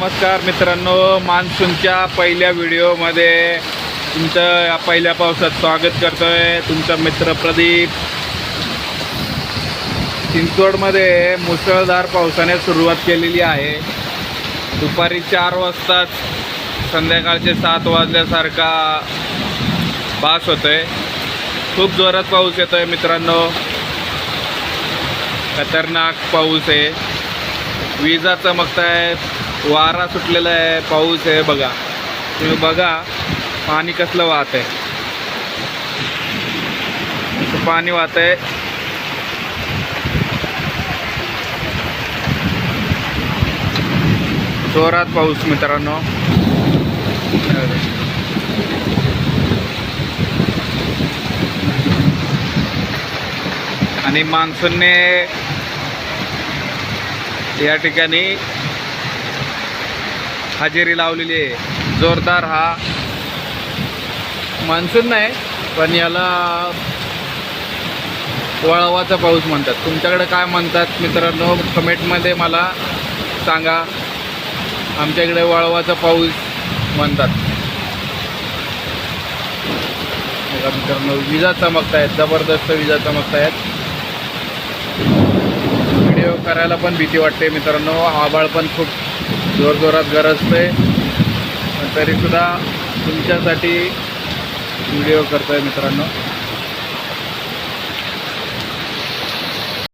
नमस्कार मित्रांनो, मान्सूनच्या पहिल्या व्हिडिओमध्ये तुमचं या पहिल्या पावसात स्वागत करतोय. तुमचा मित्र प्रदीप. चिंचवडमध्ये मुसळधार पावसाने सुरुवात केलेली आहे. दुपारी 4 वाजताच संध्याकाळचे 7 वाजल्यासारखा भास होतोय. खूप जोरात पाऊस येतोय मित्रांनो, खतरनाक पाऊस आहे. विजा चमकतायत, वारा सुटलेला आहे, पाऊस आहे. बघा तुम्ही, बघा पाणी कसलं वाहत आहे. पाणी वाहत आहे. जोरात पाऊस मित्रांनो. आणि मान्सूनने या ठिकाणी हजेरी लावलेली आहे. जोरदार हा मान्सून नाही, पण याला वळवाचा पाऊस म्हणतात. तुमच्याकडे काय म्हणतात मित्रांनो, कमेंटमध्ये मला सांगा. आमच्याकडे वळवाचा पाऊस म्हणतात. मित्रांनो, विजा चमकत आहेत, जबरदस्त विजा चमकत आहेत. व्हिडिओ करायला पण भीती वाटते मित्रांनो. आभाळ पण खूप जोरजोरात गरजते, पण तरीसुद्धा तुमच्यासाठी व्हिडिओ करतोय मित्रांनो.